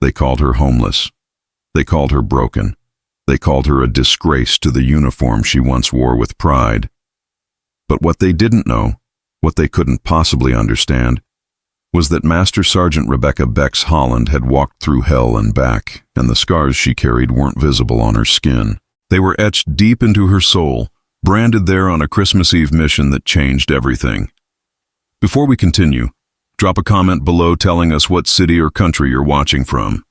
They called her homeless. They called her broken. They called her a disgrace to the uniform she once wore with pride. But what they didn't know, what they couldn't possibly understand, was that Master Sergeant Rebecca Bex Holland had walked through hell and back, and the scars she carried weren't visible on her skin. They were etched deep into her soul, branded there on a Christmas Eve mission that changed everything. Before we continue, drop a comment below telling us what city or country you're watching from.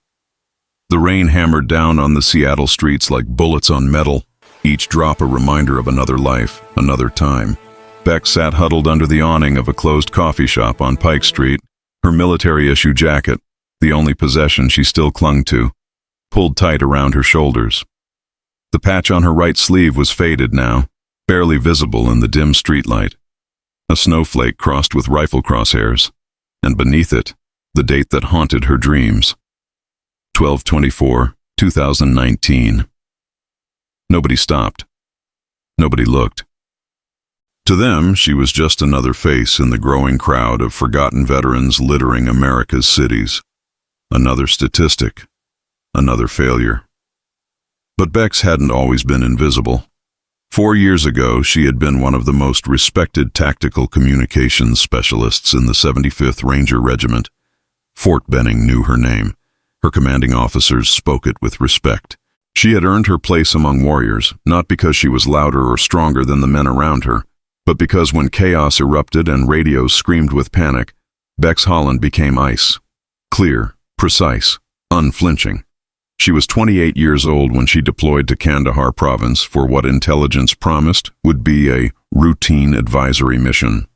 The rain hammered down on the Seattle streets like bullets on metal, each drop a reminder of another life, another time. Bex sat huddled under the awning of a closed coffee shop on Pike Street, her military-issue jacket, the only possession she still clung to, pulled tight around her shoulders. The patch on her right sleeve was faded now, barely visible in the dim streetlight. A snowflake crossed with rifle crosshairs, and beneath it, the date that haunted her dreams. 12/24/2019. Nobody stopped. Nobody looked. To them, she was just another face in the growing crowd of forgotten veterans littering America's cities. Another statistic. Another failure. But Bex hadn't always been invisible. 4 years ago, she had been one of the most respected tactical communications specialists in the 75th Ranger Regiment. Fort Benning knew her name. Her commanding officers spoke it with respect. She had earned her place among warriors, not because she was louder or stronger than the men around her, but because when chaos erupted and radios screamed with panic, Bex Holland became ice. Clear, precise, unflinching. She was 28 years old when she deployed to Kandahar province for what intelligence promised would be a routine advisory mission.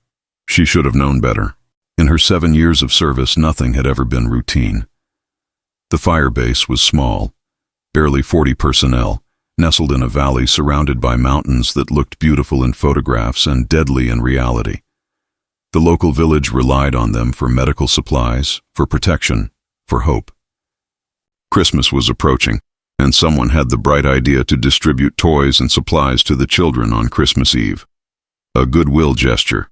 She should have known better. In her 7 years of service, nothing had ever been routine. The fire base was small, barely 40 personnel, nestled in a valley surrounded by mountains that looked beautiful in photographs and deadly in reality. The local village relied on them for medical supplies, for protection, for hope. Christmas was approaching, and someone had the bright idea to distribute toys and supplies to the children on Christmas Eve. A goodwill gesture,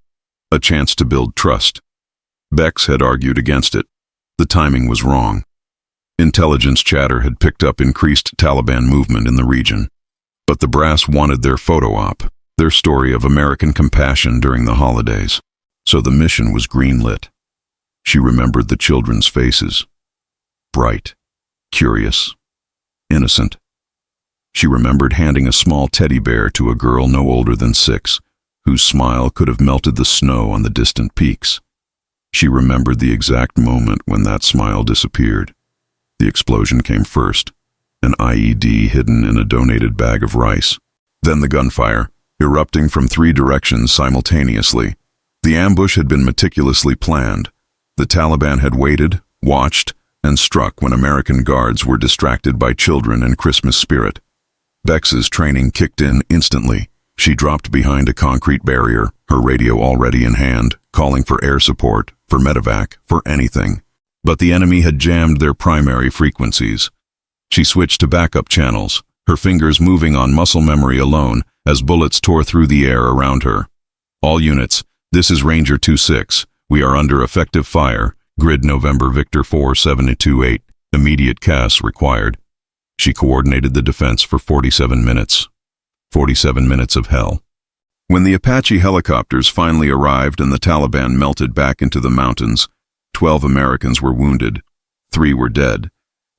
a chance to build trust. Bex had argued against it. The timing was wrong. Intelligence chatter had picked up increased Taliban movement in the region. But the brass wanted their photo op, their story of American compassion during the holidays. So the mission was greenlit. She remembered the children's faces. Bright, curious, innocent. She remembered handing a small teddy bear to a girl no older than 6, whose smile could have melted the snow on the distant peaks. She remembered the exact moment when that smile disappeared. The explosion came first, an IED hidden in a donated bag of rice. Then the gunfire, erupting from 3 directions simultaneously. The ambush had been meticulously planned. The Taliban had waited, watched, and struck when American guards were distracted by children and Christmas spirit. Bex's training kicked in instantly. She dropped behind a concrete barrier, her radio already in hand, calling for air support, for medevac, for anything. But the enemy had jammed their primary frequencies. She switched to backup channels, her fingers moving on muscle memory alone as bullets tore through the air around her. All units, this is Ranger 26. We are under effective fire. Grid November Victor 4728. Immediate CAS required. She coordinated the defense for 47 minutes. 47 minutes of hell. When the Apache helicopters finally arrived and the Taliban melted back into the mountains, 12 Americans were wounded, 3 were dead,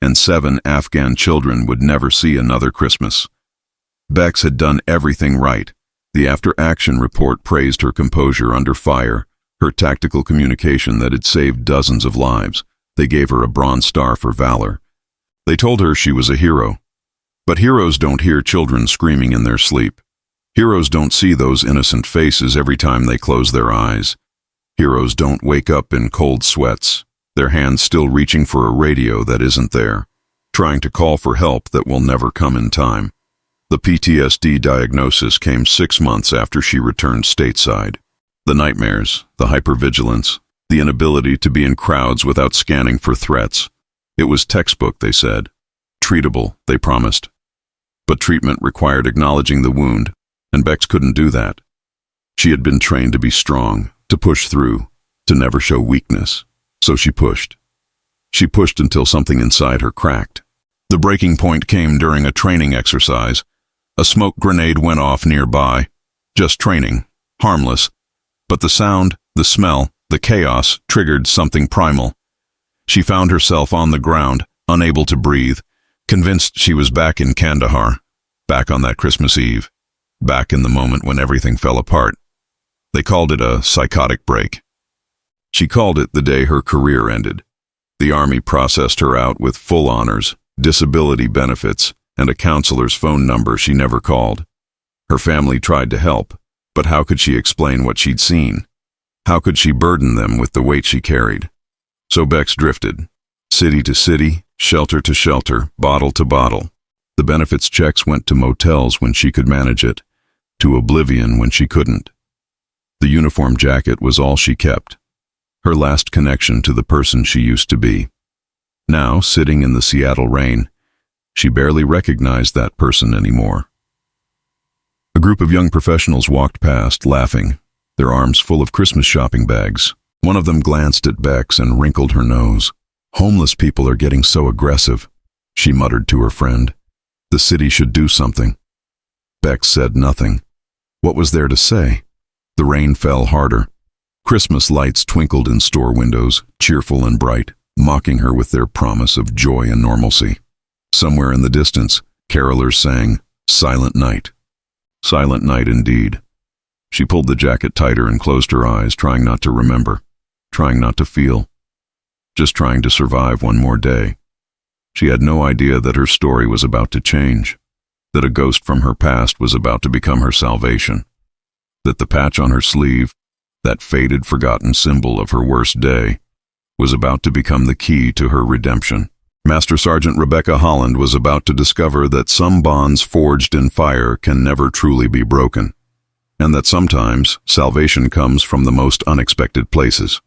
and 7 Afghan children would never see another Christmas. Bex had done everything right. The after-action report praised her composure under fire, her tactical communication that had saved dozens of lives. They gave her a Bronze Star for valor. They told her she was a hero. But heroes don't hear children screaming in their sleep. Heroes don't see those innocent faces every time they close their eyes. Heroes don't wake up in cold sweats, their hands still reaching for a radio that isn't there, trying to call for help that will never come in time. The PTSD diagnosis came 6 months after she returned stateside. The nightmares, the hypervigilance, the inability to be in crowds without scanning for threats. It was textbook, they said. Treatable, they promised. But treatment required acknowledging the wound, and Bex couldn't do that. She had been trained to be strong, to push through, to never show weakness. So she pushed. She pushed until something inside her cracked. The breaking point came during a training exercise. A smoke grenade went off nearby. Just training, harmless. But the sound, the smell, the chaos triggered something primal. She found herself on the ground, unable to breathe, convinced she was back in Kandahar, back on that Christmas Eve, back in the moment when everything fell apart. They called it a psychotic break. She called it the day her career ended. The Army processed her out with full honors, disability benefits, and a counselor's phone number she never called. Her family tried to help, but how could she explain what she'd seen? How could she burden them with the weight she carried? So Bex drifted, city to city, shelter to shelter, bottle to bottle. The benefits checks went to motels when she could manage it, to oblivion when she couldn't. The uniform jacket was all she kept, her last connection to the person she used to be. Now, sitting in the Seattle rain, she barely recognized that person anymore. A group of young professionals walked past, laughing, their arms full of Christmas shopping bags. One of them glanced at Bex and wrinkled her nose. "Homeless people are getting so aggressive," she muttered to her friend. "The city should do something." Bex said nothing. What was there to say? The rain fell harder. Christmas lights twinkled in store windows, cheerful and bright, mocking her with their promise of joy and normalcy. Somewhere in the distance, carolers sang, "Silent Night." Silent night indeed. She pulled the jacket tighter and closed her eyes, trying not to remember, trying not to feel, just trying to survive one more day. She had no idea that her story was about to change, that a ghost from her past was about to become her salvation, that the patch on her sleeve, that faded, forgotten symbol of her worst day, was about to become the key to her redemption. Master Sergeant Rebecca Holland was about to discover that some bonds forged in fire can never truly be broken, and that sometimes salvation comes from the most unexpected places.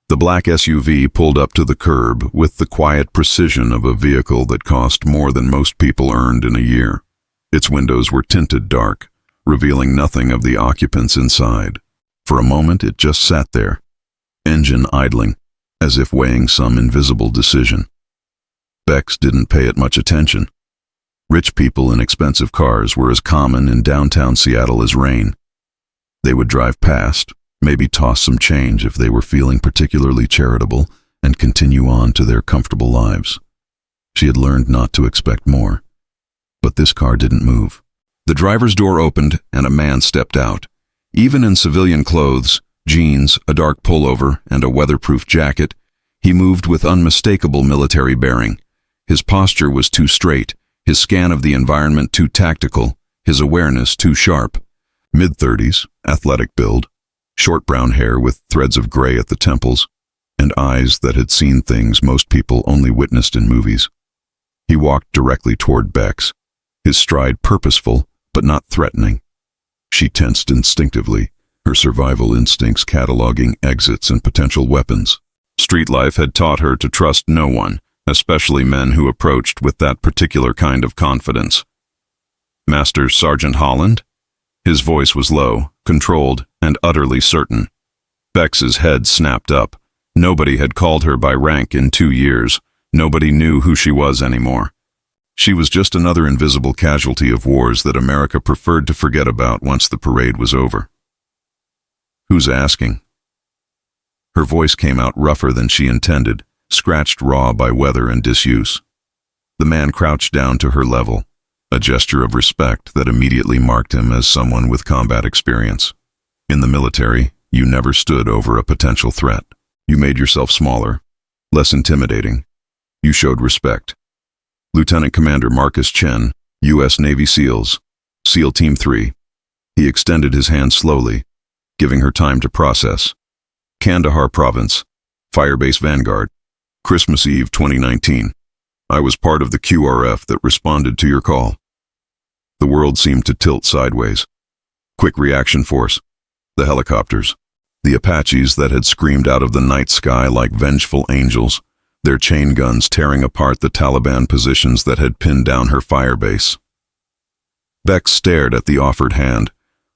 The black SUV pulled up to the curb with the quiet precision of a vehicle that cost more than most people earned in a year. Its windows were tinted dark, revealing nothing of the occupants inside. For a moment it just sat there, engine idling, as if weighing some invisible decision. Bex didn't pay it much attention. Rich people in expensive cars were as common in downtown Seattle as rain. They would drive past, maybe toss some change if they were feeling particularly charitable, and continue on to their comfortable lives. She had learned not to expect more. But this car didn't move. The driver's door opened and a man stepped out. Even in civilian clothes, jeans, a dark pullover, and a weatherproof jacket, he moved with unmistakable military bearing. His posture was too straight, his scan of the environment too tactical, his awareness too sharp. Mid-30s, athletic build, short brown hair with threads of gray at the temples, and eyes that had seen things most people only witnessed in movies. He walked directly toward Bex, his stride purposeful but not threatening. She tensed instinctively, her survival instincts cataloging exits and potential weapons. Street life had taught her to trust no one, especially men who approached with that particular kind of confidence. "Master Sergeant Holland?" His voice was low, controlled, and utterly certain. Bex's head snapped up. Nobody had called her by rank in 2 years. Nobody knew who she was anymore. She was just another invisible casualty of wars that America preferred to forget about once the parade was over. "Who's asking?" Her voice came out rougher than she intended, scratched raw by weather and disuse. The man crouched down to her level, a gesture of respect that immediately marked him as someone with combat experience. In the military, you never stood over a potential threat. You made yourself smaller, less intimidating. You showed respect. Lieutenant Commander Marcus Chen, U.S. Navy SEALs, SEAL Team 3. He extended his hand slowly, giving her time to process. Kandahar Province, Firebase Vanguard, Christmas Eve 2019. I was part of the QRF that responded to your call. The world seemed to tilt sideways. Quick reaction force, the helicopters, the Apaches that had screamed out of the night sky like vengeful angels, their chain guns tearing apart the Taliban positions that had pinned down her firebase. Bex stared at the offered hand,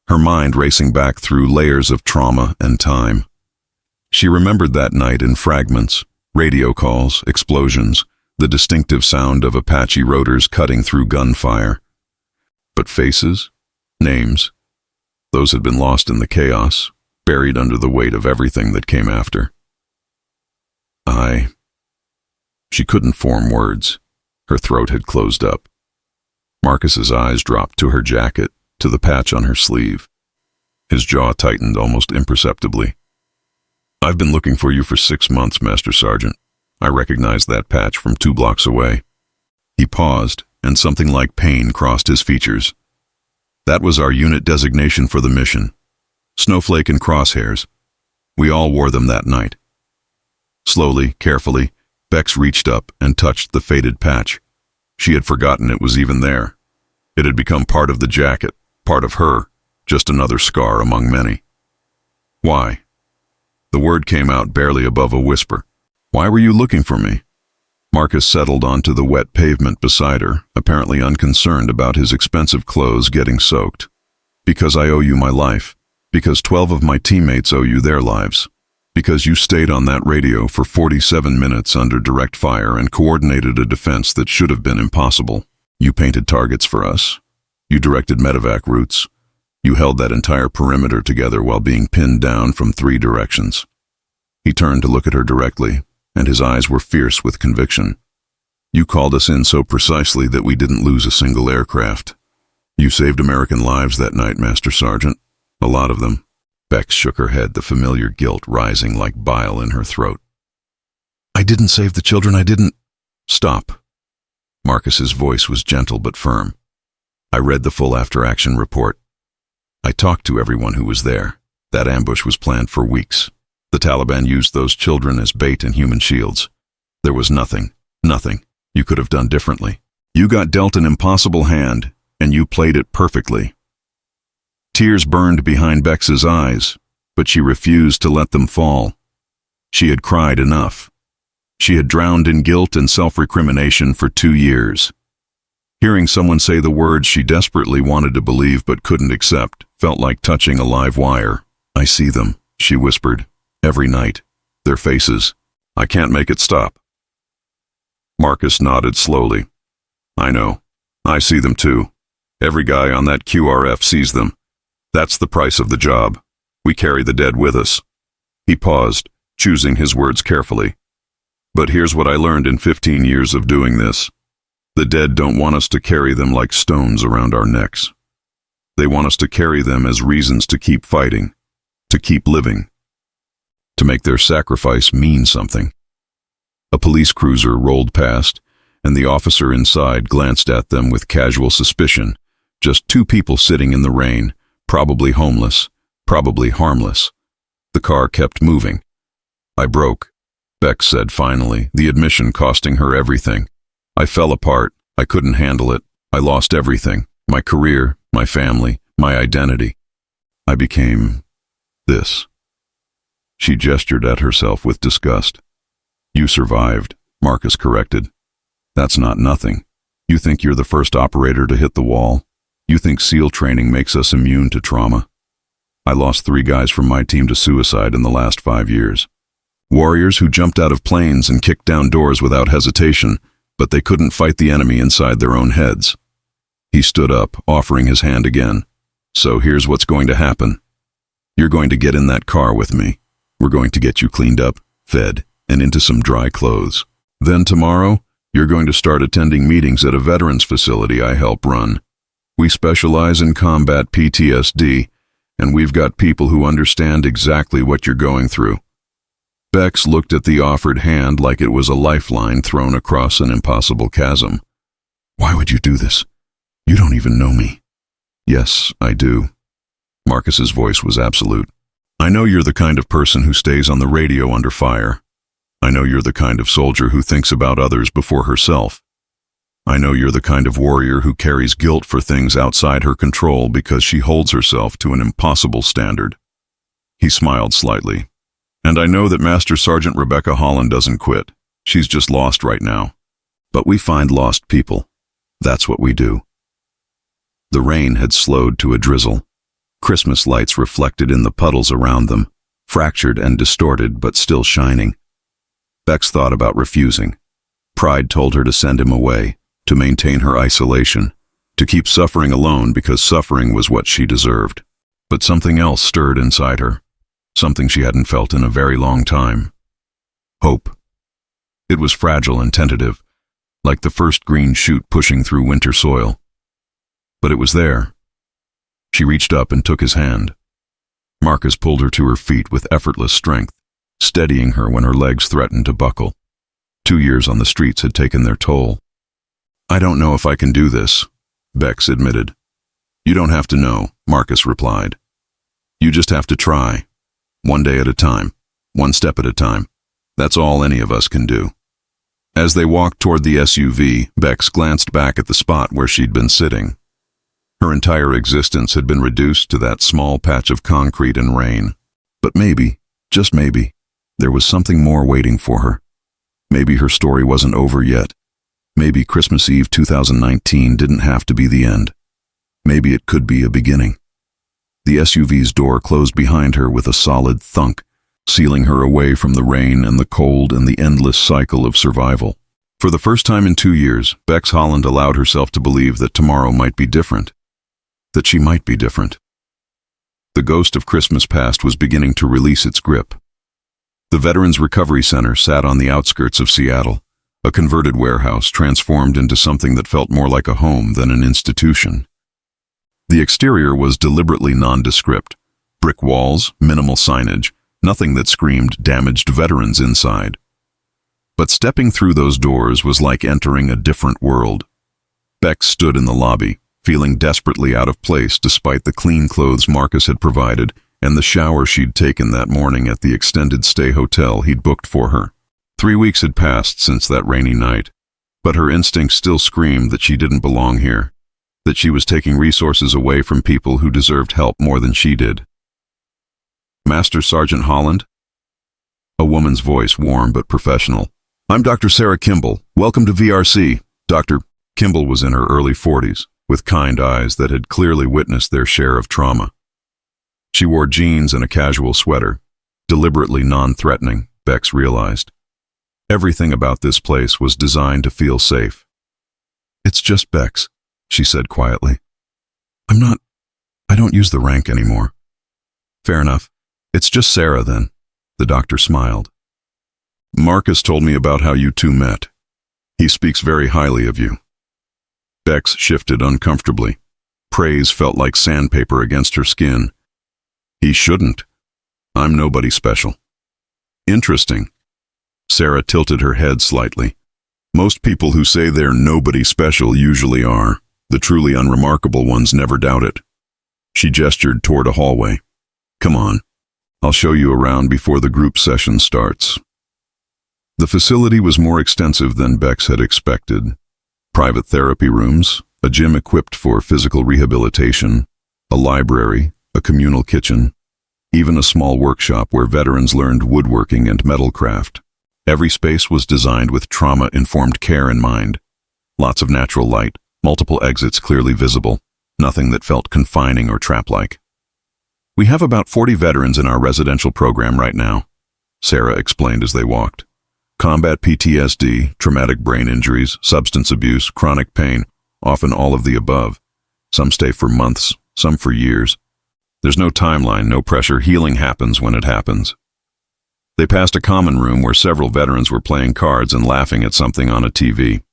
her mind racing back through layers of trauma and time. She remembered that night in fragments, Radio calls, explosions, the distinctive sound of Apache rotors cutting through gunfire. But faces, names, those had been lost in the chaos, buried under the weight of everything that came after. She couldn't form words. Her throat had closed up. Marcus's eyes dropped to her jacket, to the patch on her sleeve. His jaw tightened almost imperceptibly. "I've been looking for you for 6 months, Master Sergeant. I recognized that patch from 2 blocks away." He paused, and something like pain crossed his features. "That was our unit designation for the mission. Snowflake and crosshairs. We all wore them that night." Slowly, carefully, Bex reached up and touched the faded patch. She had forgotten it was even there. It had become part of the jacket, part of her, just another scar among many. "Why?" The word came out barely above a whisper. "Why were you looking for me?" Marcus settled onto the wet pavement beside her, apparently unconcerned about his expensive clothes getting soaked. "Because I owe you my life. Because 12 of my teammates owe you their lives. Because you stayed on that radio for 47 minutes under direct fire and coordinated a defense that should have been impossible. You painted targets for us. You directed medevac routes. You held that entire perimeter together while being pinned down from 3 directions." He turned to look at her directly, and his eyes were fierce with conviction. "You called us in so precisely that we didn't lose a single aircraft. You saved American lives that night, Master Sergeant. A lot of them." Bex shook her head, the familiar guilt rising like bile in her throat. "I didn't save the children, I didn't—" "Stop." Marcus's voice was gentle but firm. "I read the full after-action report. I talked to everyone who was there. That ambush was planned for weeks. The Taliban used those children as bait and human shields. There was nothing you could have done differently. You got dealt an impossible hand, and you played it perfectly." Tears burned behind Bex's eyes, but she refused to let them fall. She had cried enough. She had drowned in guilt and self-recrimination for 2 years. Hearing someone say the words she desperately wanted to believe but couldn't accept felt like touching a live wire. "I see them," she whispered, "every night. Their faces. I can't make it stop." Marcus nodded slowly. "I know. I see them too. Every guy on that QRF sees them. That's the price of the job. We carry the dead with us." He paused, choosing his words carefully. "But here's what I learned in 15 years of doing this. The dead don't want us to carry them like stones around our necks. They want us to carry them as reasons to keep fighting, to keep living, to make their sacrifice mean something." A police cruiser rolled past, and the officer inside glanced at them with casual suspicion. Just 2 people sitting in the rain, probably homeless, probably harmless. The car kept moving. "I broke," Bex said finally, the admission costing her everything. "I fell apart. I couldn't handle it. I lost everything. My career, my family, my identity. I became this." She gestured at herself with disgust. "You survived," Marcus corrected. "That's not nothing. You think you're the first operator to hit the wall? You think SEAL training makes us immune to trauma? I lost 3 guys from my team to suicide in the last 5 years. Warriors who jumped out of planes and kicked down doors without hesitation, but they couldn't fight the enemy inside their own heads." He stood up, offering his hand again. "So here's what's going to happen. You're going to get in that car with me. We're going to get you cleaned up, fed, and into some dry clothes. Then tomorrow, you're going to start attending meetings at a veterans facility I help run. We specialize in combat PTSD, and we've got people who understand exactly what you're going through." Bex looked at the offered hand like it was a lifeline thrown across an impossible chasm. "Why would you do this? You don't even know me." "Yes, I do." Marcus's voice was absolute. "I know you're the kind of person who stays on the radio under fire. I know you're the kind of soldier who thinks about others before herself. I know you're the kind of warrior who carries guilt for things outside her control because she holds herself to an impossible standard." He smiled slightly. "And I know that Master Sergeant Rebecca Holland doesn't quit. She's just lost right now. But we find lost people. That's what we do." The rain had slowed to a drizzle. Christmas lights reflected in the puddles around them, fractured and distorted but still shining. Bex thought about refusing. Pride told her to send him away, to maintain her isolation, to keep suffering alone because suffering was what she deserved. But something else stirred inside her, something she hadn't felt in a very long time. Hope. It was fragile and tentative, like the first green shoot pushing through winter soil. But it was there. She reached up and took his hand. Marcus pulled her to her feet with effortless strength, steadying her when her legs threatened to buckle. 2 years on the streets had taken their toll. "I don't know if I can do this," Bex admitted. "You don't have to know," Marcus replied. "You just have to try. One day at a time, one step at a time. That's all any of us can do." As they walked toward the SUV, Bex glanced back at the spot where she'd been sitting. Her entire existence had been reduced to that small patch of concrete and rain. But maybe, just maybe, there was something more waiting for her. Maybe her story wasn't over yet. Maybe Christmas Eve 2019 didn't have to be the end. Maybe it could be a beginning. The SUV's door closed behind her with a solid thunk, sealing her away from the rain and the cold and the endless cycle of survival. For the first time in 2 years, Bex Holland allowed herself to believe that tomorrow might be different. That she might be different. The ghost of Christmas past was beginning to release its grip. The Veterans Recovery Center sat on the outskirts of Seattle, a converted warehouse transformed into something that felt more like a home than an institution. The exterior was deliberately nondescript. Brick walls, minimal signage, nothing that screamed damaged veterans inside. But stepping through those doors was like entering a different world. Bex stood in the lobby, feeling desperately out of place despite the clean clothes Marcus had provided and the shower she'd taken that morning at the extended stay hotel he'd booked for her. 3 weeks had passed since that rainy night, but her instincts still screamed that she didn't belong here, that she was taking resources away from people who deserved help more than she did. "Master Sergeant Holland?" A woman's voice, warm but professional. "I'm Dr. Sarah Kimball. Welcome to VRC." Dr. Kimball was in her early 40s, with kind eyes that had clearly witnessed their share of trauma. She wore jeans and a casual sweater, deliberately non-threatening, Bex realized. Everything about this place was designed to feel safe. "It's just Bex," she said quietly. I don't use the rank anymore." "Fair enough. It's just Sarah then." The doctor smiled. "Marcus told me about how you two met. He speaks very highly of you." Bex shifted uncomfortably. Praise felt like sandpaper against her skin. "He shouldn't. I'm nobody special." "Interesting." Sarah tilted her head slightly. "Most people who say they're nobody special usually are. The truly unremarkable ones never doubt it." She gestured toward a hallway. "Come on. I'll show you around before the group session starts." The facility was more extensive than Bex had expected. Private therapy rooms, a gym equipped for physical rehabilitation, a library, a communal kitchen, even a small workshop where veterans learned woodworking and metalcraft. Every space was designed with trauma-informed care in mind. Lots of natural light, multiple exits clearly visible, nothing that felt confining or trap-like. "We have about 40 veterans in our residential program right now," Sarah explained as they walked. "Combat PTSD, traumatic brain injuries, substance abuse, chronic pain, often all of the above. Some stay for months, some for years. There's no timeline, no pressure. Healing happens when it happens." They passed a common room where several veterans were playing cards and laughing at something on a TV.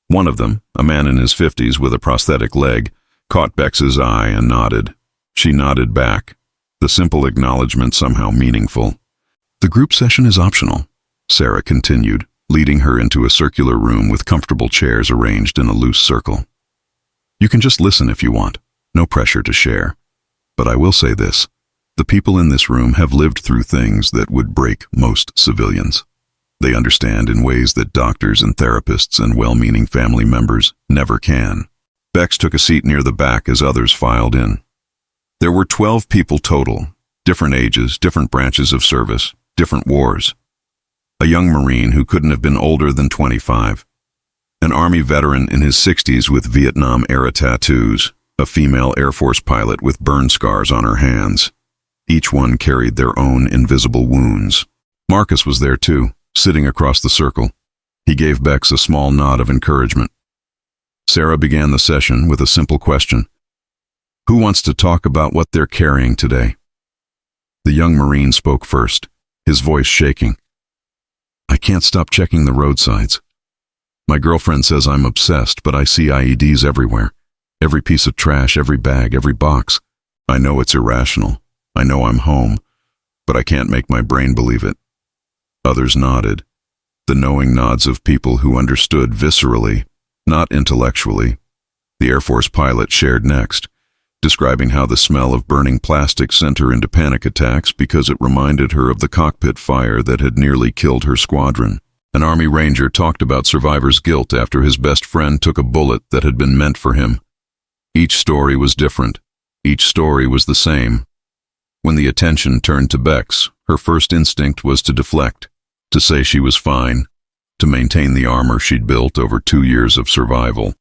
One of them, a man in his 50s with a prosthetic leg, caught Bex's eye and nodded. She nodded back, the simple acknowledgement somehow meaningful. "The group session is optional," Sarah continued, leading her into a circular room with comfortable chairs arranged in a loose circle. "You can just listen if you want, no pressure to share. But I will say this, the people in this room have lived through things that would break most civilians. They understand in ways that doctors and therapists and well-meaning family members never can." Bex took a seat near the back as others filed in. There were 12 people total, different ages, different branches of service, different wars. A young Marine who couldn't have been older than 25. An Army veteran in his 60s with Vietnam-era tattoos. A female Air Force pilot with burn scars on her hands. Each one carried their own invisible wounds. Marcus was there too, sitting across the circle. He gave Bex a small nod of encouragement. Sarah began the session with a simple question. Who wants to talk about what they're carrying today? The young Marine spoke first, his voice shaking. I can't stop checking the roadsides. My girlfriend says I'm obsessed, but I see IEDs everywhere. Every piece of trash, every bag, every box. I know it's irrational. I know I'm home, but I can't make my brain believe it. Others nodded, the knowing nods of people who understood viscerally, not intellectually. The Air Force pilot shared next, describing how the smell of burning plastic sent her into panic attacks because it reminded her of the cockpit fire that had nearly killed her squadron. An Army Ranger talked about survivor's guilt after his best friend took a bullet that had been meant for him. Each story was different. Each story was the same. When the attention turned to Bex, her first instinct was to deflect, to say she was fine, to maintain the armor she'd built over 2 years of survival.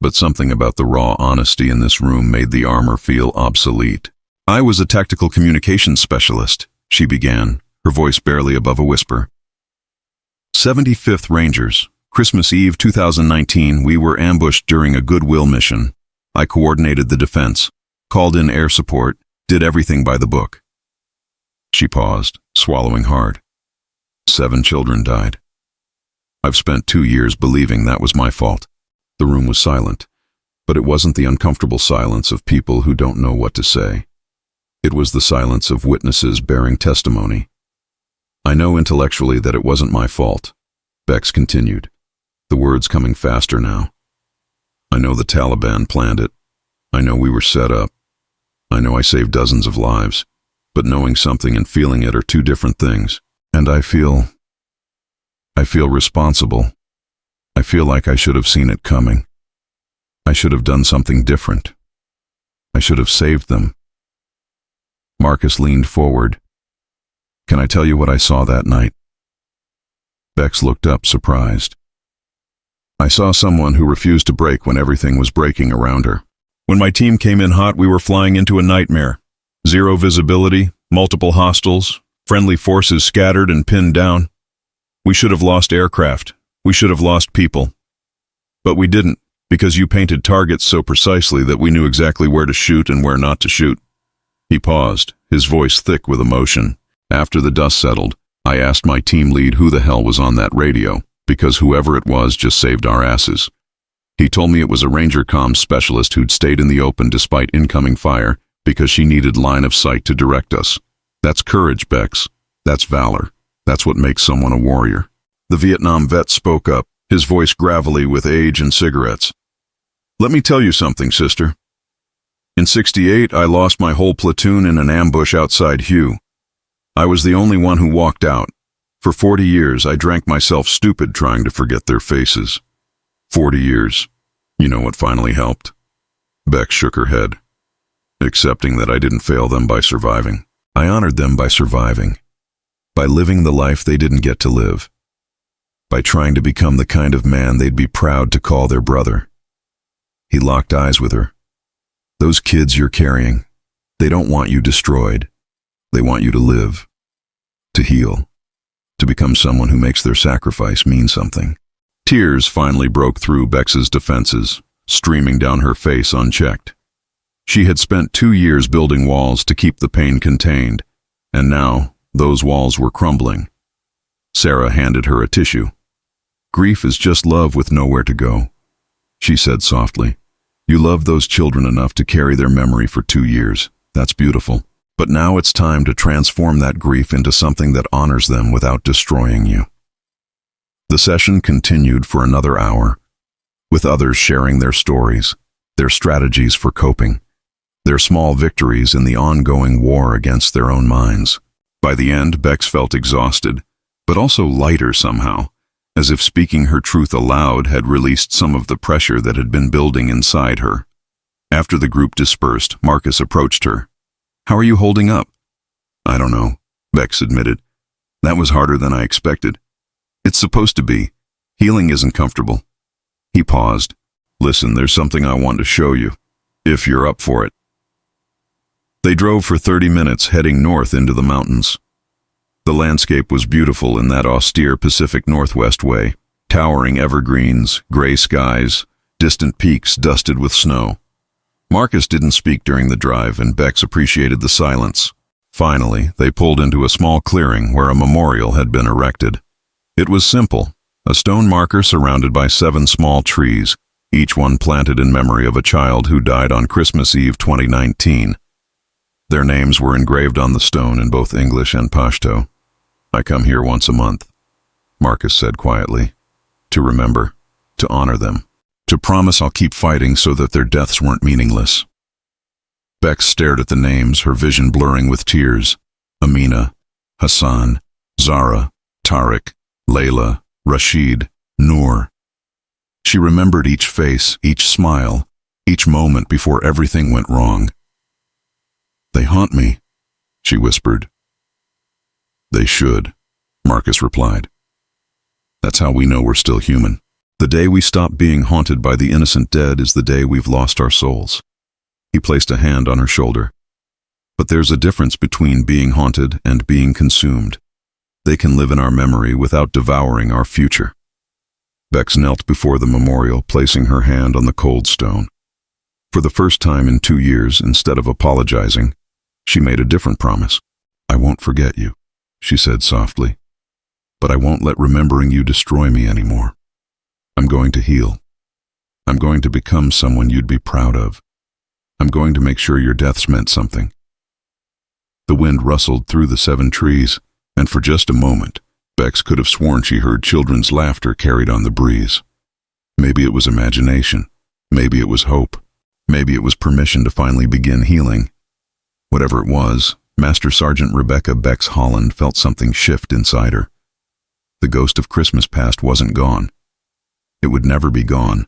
But something about the raw honesty in this room made the armor feel obsolete. I was a tactical communications specialist, she began, her voice barely above a whisper. 75th Rangers, Christmas Eve 2019, we were ambushed during a goodwill mission. I coordinated the defense, called in air support, did everything by the book. She paused, swallowing hard. 7 children died. I've spent 2 years believing that was my fault. The room was silent, but it wasn't the uncomfortable silence of people who don't know what to say. It was the silence of witnesses bearing testimony. I know intellectually that it wasn't my fault, Bex continued, the words coming faster now. I know the Taliban planned it. I know we were set up. I know I saved dozens of lives, but knowing something and feeling it are two different things. And I feel responsible. I feel like I should have seen it coming. I should have done something different. I should have saved them. Marcus leaned forward. Can I tell you what I saw that night? Bex looked up, surprised. I saw someone who refused to break when everything was breaking around her. When my team came in hot, we were flying into a nightmare. Zero visibility, multiple hostiles, friendly forces scattered and pinned down. We should have lost aircraft. We should have lost people. But we didn't, because you painted targets so precisely that we knew exactly where to shoot and where not to shoot. He paused, his voice thick with emotion. After the dust settled, I asked my team lead who the hell was on that radio, because whoever it was just saved our asses. He told me it was a Ranger comms specialist who'd stayed in the open despite incoming fire because she needed line of sight to direct us. That's courage, Bex. That's valor. That's what makes someone a warrior. The Vietnam vet spoke up, his voice gravelly with age and cigarettes. Let me tell you something, sister. In '68, I lost my whole platoon in an ambush outside Hue. I was the only one who walked out. For 40 years, I drank myself stupid trying to forget their faces. 40 years. You know what finally helped? Beck shook her head, accepting that I didn't fail them by surviving. I honored them by surviving, by living the life they didn't get to live, by trying to become the kind of man they'd be proud to call their brother. He locked eyes with her. Those kids you're carrying, they don't want you destroyed. They want you to live, to heal, to become someone who makes their sacrifice mean something. Tears finally broke through Bex's defenses, streaming down her face unchecked. She had spent 2 years building walls to keep the pain contained, and now those walls were crumbling. Sarah handed her a tissue. Grief is just love with nowhere to go, she said softly. You loved those children enough to carry their memory for 2 years. That's beautiful. But now it's time to transform that grief into something that honors them without destroying you. The session continued for another hour, with others sharing their stories, their strategies for coping, their small victories in the ongoing war against their own minds. By the end, Bex felt exhausted, but also lighter somehow, as if speaking her truth aloud had released some of the pressure that had been building inside her. After the group dispersed, Marcus approached her. How are you holding up? I don't know, Bex admitted. That was harder than I expected. It's supposed to be. Healing isn't comfortable. He paused. Listen, there's something I want to show you, if you're up for it. They drove for 30 minutes, heading north into the mountains. The landscape was beautiful in that austere Pacific Northwest way. Towering evergreens, gray skies, distant peaks dusted with snow. Marcus didn't speak during the drive, and Bex appreciated the silence. Finally, they pulled into a small clearing where a memorial had been erected. It was simple, a stone marker surrounded by 7 small trees, each one planted in memory of a child who died on Christmas Eve 2019. Their names were engraved on the stone in both English and Pashto. "I come here once a month," Marcus said quietly. "To remember, to honor them, to promise I'll keep fighting so that their deaths weren't meaningless." Bex stared at the names, her vision blurring with tears. Amina, Hassan, Zara, Tariq, Layla, Rashid, Noor. She remembered each face, each smile, each moment before everything went wrong. "They haunt me," she whispered. "They should," Marcus replied. "That's how we know we're still human. The day we stop being haunted by the innocent dead is the day we've lost our souls." He placed a hand on her shoulder. "But there's a difference between being haunted and being consumed. They can live in our memory without devouring our future." Bex knelt before the memorial, placing her hand on the cold stone. For the first time in 2 years, instead of apologizing, she made a different promise. "I won't forget you," she said softly. "But I won't let remembering you destroy me anymore. I'm going to heal. I'm going to become someone you'd be proud of. I'm going to make sure your deaths meant something." The wind rustled through the 7 trees, and for just a moment, Bex could have sworn she heard children's laughter carried on the breeze. Maybe it was imagination. Maybe it was hope. Maybe it was permission to finally begin healing. Whatever it was, Master Sergeant Rebecca Bex Holland felt something shift inside her. The ghost of Christmas past wasn't gone. It would never be gone.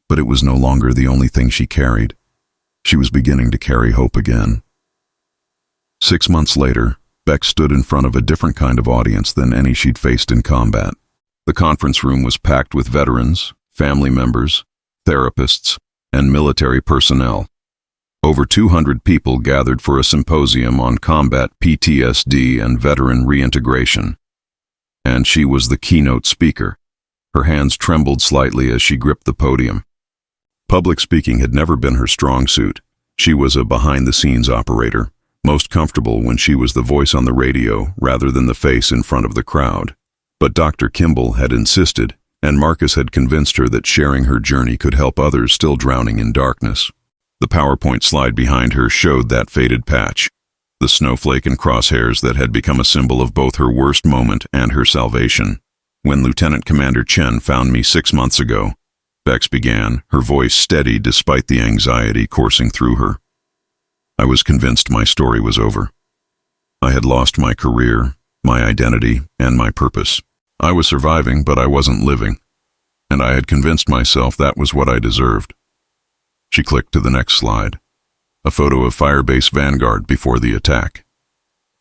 But it was no longer the only thing she carried. She was beginning to carry hope again. 6 months later, Bex stood in front of a different kind of audience than any she'd faced in combat. The conference room was packed with veterans, family members, therapists, and military personnel. Over 200 people gathered for a symposium on combat PTSD and veteran reintegration. And she was the keynote speaker. Her hands trembled slightly as she gripped the podium. Public speaking had never been her strong suit. She was a behind-the-scenes operator, most comfortable when she was the voice on the radio rather than the face in front of the crowd. But Dr. Kimball had insisted, and Marcus had convinced her that sharing her journey could help others still drowning in darkness. The PowerPoint slide behind her showed that faded patch, the snowflake and crosshairs that had become a symbol of both her worst moment and her salvation. "When Lieutenant Commander Chen found me 6 months ago," Bex began, her voice steady despite the anxiety coursing through her, "I was convinced my story was over. I had lost my career, my identity, and my purpose. I was surviving, but I wasn't living. And I had convinced myself that was what I deserved." She clicked to the next slide, a photo of Firebase Vanguard before the attack.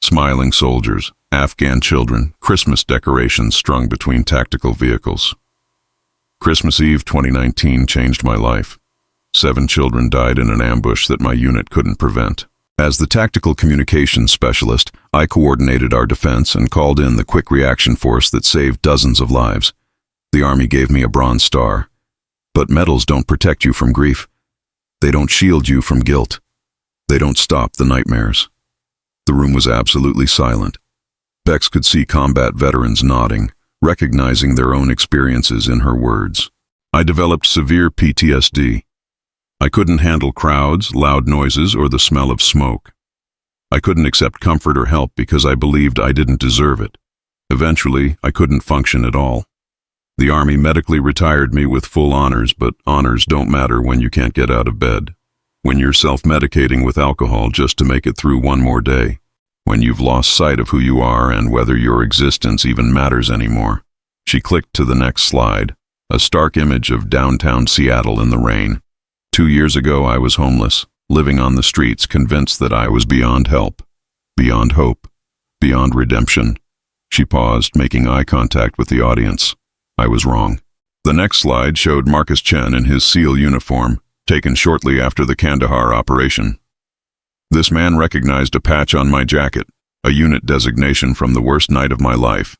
Smiling soldiers, Afghan children, Christmas decorations strung between tactical vehicles. Christmas Eve 2019 changed my life. 7 children died in an ambush that my unit couldn't prevent. As the tactical communications specialist, I coordinated our defense and called in the quick reaction force that saved dozens of lives. The Army gave me a Bronze Star. But medals don't protect you from grief. They don't shield you from guilt. They don't stop the nightmares. The room was absolutely silent. Bex could see combat veterans nodding, recognizing their own experiences in her words. "I developed severe PTSD. I couldn't handle crowds, loud noises, or the smell of smoke. I couldn't accept comfort or help because I believed I didn't deserve it. Eventually, I couldn't function at all. The Army medically retired me with full honors, but honors don't matter when you can't get out of bed. When you're self-medicating with alcohol just to make it through one more day. When you've lost sight of who you are and whether your existence even matters anymore." She clicked to the next slide, a stark image of downtown Seattle in the rain. 2 years ago, I was homeless, living on the streets, convinced that I was beyond help, beyond hope, beyond redemption. She paused, making eye contact with the audience. I was wrong. The next slide showed Marcus Chen in his SEAL uniform, taken shortly after the Kandahar operation. This man recognized a patch on my jacket, a unit designation from the worst night of my life.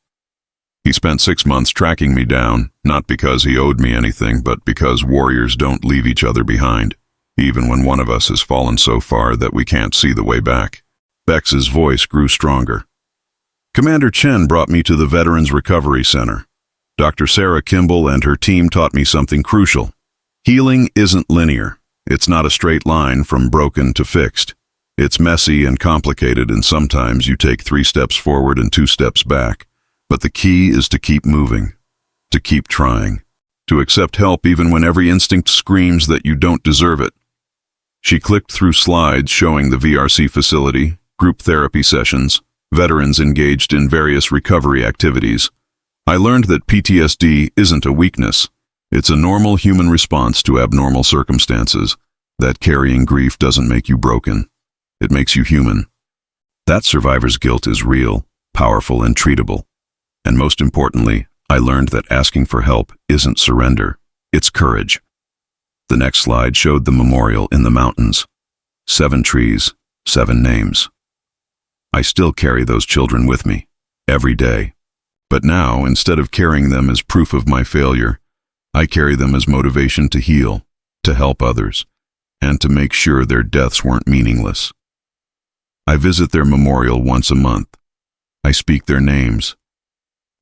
He spent 6 months tracking me down, not because he owed me anything, but because warriors don't leave each other behind, even when one of us has fallen so far that we can't see the way back. Bex's voice grew stronger. Commander Chen brought me to the Veterans Recovery Center. Dr. Sarah Kimball and her team taught me something crucial. Healing isn't linear. It's not a straight line from broken to fixed. It's messy and complicated, and sometimes you take 3 steps forward and 2 steps back. But the key is to keep moving, to keep trying, to accept help even when every instinct screams that you don't deserve it. She clicked through slides showing the VRC facility, group therapy sessions, veterans engaged in various recovery activities. I learned that PTSD isn't a weakness. It's a normal human response to abnormal circumstances. That carrying grief doesn't make you broken. It makes you human. That survivor's guilt is real, powerful, and treatable. And most importantly, I learned that asking for help isn't surrender, it's courage. The next slide showed the memorial in the mountains. 7 trees, 7 names. I still carry those children with me, every day. But now, instead of carrying them as proof of my failure, I carry them as motivation to heal, to help others, and to make sure their deaths weren't meaningless. I visit their memorial once a month. I speak their names.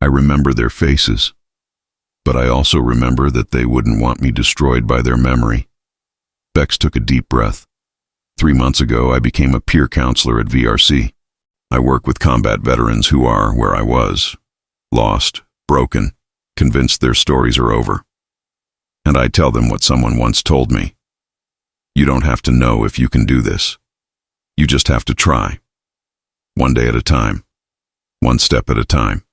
I remember their faces. But I also remember that they wouldn't want me destroyed by their memory. Bex took a deep breath. 3 months ago, I became a peer counselor at VRC. I work with combat veterans who are where I was, lost, broken, convinced their stories are over. And I tell them what someone once told me. You don't have to know if you can do this. You just have to try. One day at a time. One step at a time.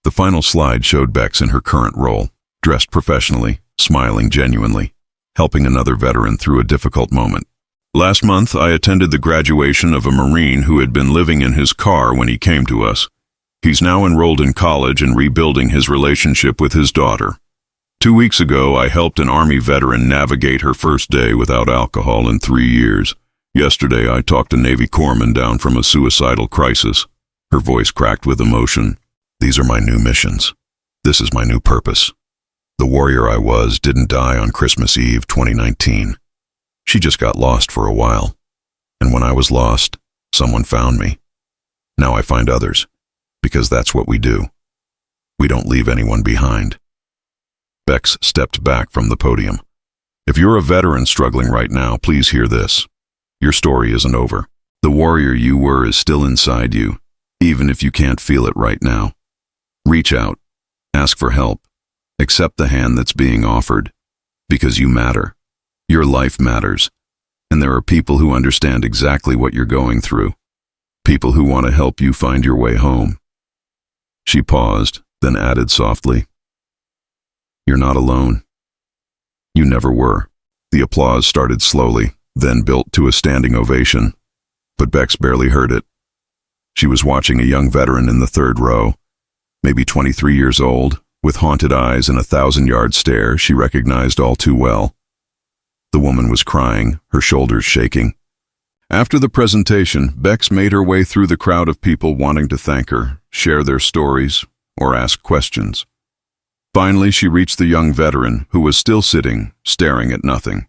The final slide showed Bex in her current role, dressed professionally, smiling genuinely, helping another veteran through a difficult moment. Last month, I attended the graduation of a Marine who had been living in his car when he came to us. He's now enrolled in college and rebuilding his relationship with his daughter. 2 weeks ago, I helped an Army veteran navigate her first day without alcohol in 3 years. Yesterday, I talked a Navy corpsman down from a suicidal crisis. Her voice cracked with emotion. These are my new missions. This is my new purpose. The warrior I was didn't die on Christmas Eve 2019. She just got lost for a while. And when I was lost, someone found me. Now I find others, because that's what we do. We don't leave anyone behind. Bex stepped back from the podium. If you're a veteran struggling right now, please hear this. Your story isn't over. The warrior you were is still inside you, even if you can't feel it right now. Reach out, ask for help, accept the hand that's being offered, because you matter. Your life matters, and there are people who understand exactly what you're going through, people who want to help you find your way home. She paused, then added softly, You're not alone. You never were. The applause started slowly, then built to a standing ovation, but Bex barely heard it. She was watching a young veteran in the 3rd row, maybe 23 years old, with haunted eyes and a 1,000-yard stare she recognized all too well. The woman was crying, her shoulders shaking. After the presentation, Bex made her way through the crowd of people wanting to thank her, share their stories, or ask questions. Finally, she reached the young veteran, who was still sitting, staring at nothing.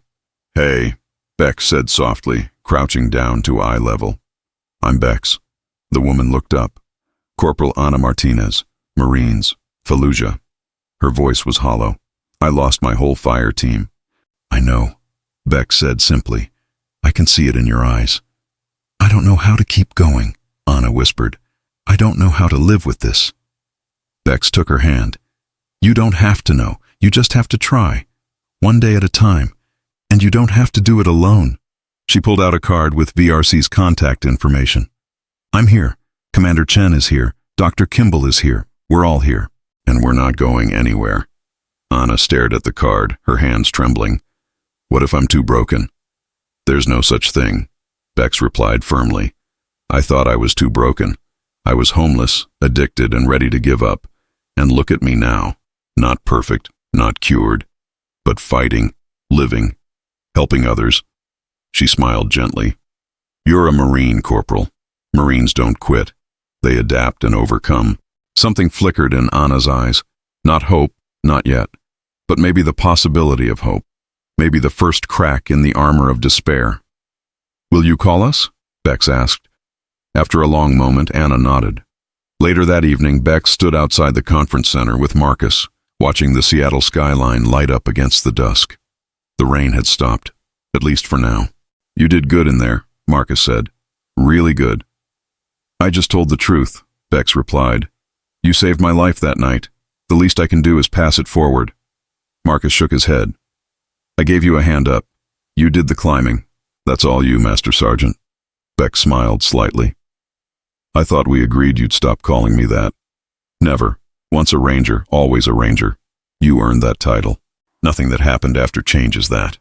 Hey, Bex said softly, crouching down to eye level. I'm Bex. The woman looked up. Corporal Ana Martinez, Marines, Fallujah. Her voice was hollow. I lost my whole fire team. I know, Bex said simply. I can see it in your eyes. I don't know how to keep going, Ana whispered. I don't know how to live with this. Bex took her hand. You don't have to know. You just have to try. One day at a time. And you don't have to do it alone. She pulled out a card with VRC's contact information. I'm here. Commander Chen is here. Dr. Kimball is here. We're all here. And we're not going anywhere. Ana stared at the card, her hands trembling. What if I'm too broken? There's no such thing, Bex replied firmly. I thought I was too broken. I was homeless, addicted, and ready to give up. And look at me now. Not perfect, not cured, but fighting, living, helping others. She smiled gently. You're a Marine, Corporal. Marines don't quit. They adapt and overcome. Something flickered in Anna's eyes. Not hope, not yet, but maybe the possibility of hope. Maybe the first crack in the armor of despair. "Will you call us?" Bex asked. After a long moment, Anna nodded. Later that evening, Bex stood outside the conference center with Marcus, watching the Seattle skyline light up against the dusk. The rain had stopped, at least for now. "You did good in there," Marcus said. "Really good." "I just told the truth," Bex replied. "You saved my life that night. The least I can do is pass it forward." Marcus shook his head. "I gave you a hand up. You did the climbing. That's all you, Master Sergeant." Beck smiled slightly. "I thought we agreed you'd stop calling me that." "Never. Once a ranger, always a ranger. You earned that title. Nothing that happened after changes that."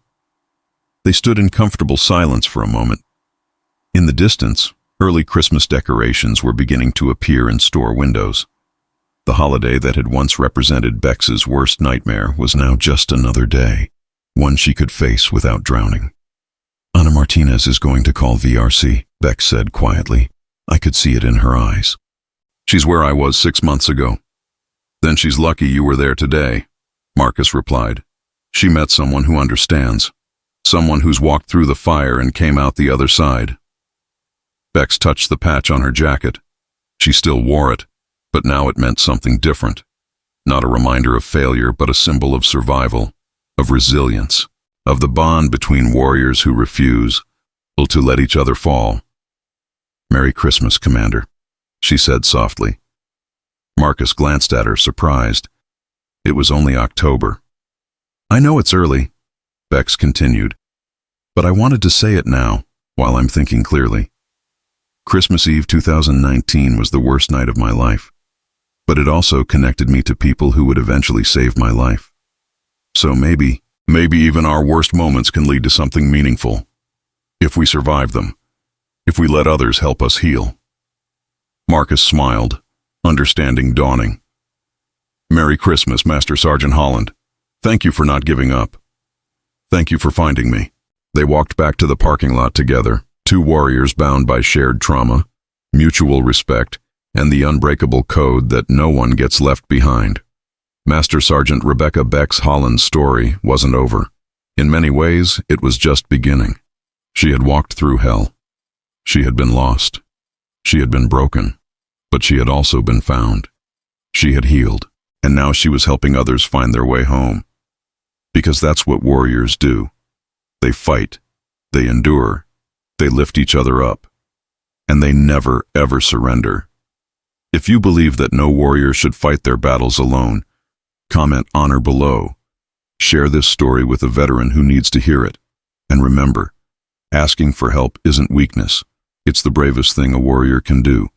They stood in comfortable silence for a moment. In the distance, early Christmas decorations were beginning to appear in store windows. The holiday that had once represented Bex's worst nightmare was now just another day, one she could face without drowning. "Ana Martinez is going to call VRC," Bex said quietly. I could see it in her eyes. "She's where I was 6 months ago." "Then she's lucky you were there today," Marcus replied. "She met someone who understands, someone who's walked through the fire and came out the other side." Bex touched the patch on her jacket. She still wore it, but now it meant something different. Not a reminder of failure, but a symbol of survival, of resilience, of the bond between warriors who refuse to let each other fall. "Merry Christmas, Commander," she said softly. Marcus glanced at her, surprised. It was only October. "I know it's early," Bex continued, "but I wanted to say it now, while I'm thinking clearly. Christmas Eve 2019 was the worst night of my life, but it also connected me to people who would eventually save my life. So maybe even our worst moments can lead to something meaningful, if we survive them, if we let others help us heal." Marcus smiled, understanding dawning. "Merry Christmas, Master Sergeant Holland. Thank you for not giving up. Thank you for finding me." They walked back to the parking lot together, two warriors bound by shared trauma, mutual respect, and the unbreakable code that no one gets left behind. Master Sergeant Rebecca Bex Holland's story wasn't over. In many ways, it was just beginning. She had walked through hell. She had been lost. She had been broken. But she had also been found. She had healed, and now she was helping others find their way home. Because that's what warriors do. They fight. They endure. They lift each other up. And they never, ever surrender. If you believe that no warrior should fight their battles alone, comment honor below. Share this story with a veteran who needs to hear it. And remember, asking for help isn't weakness. It's the bravest thing a warrior can do.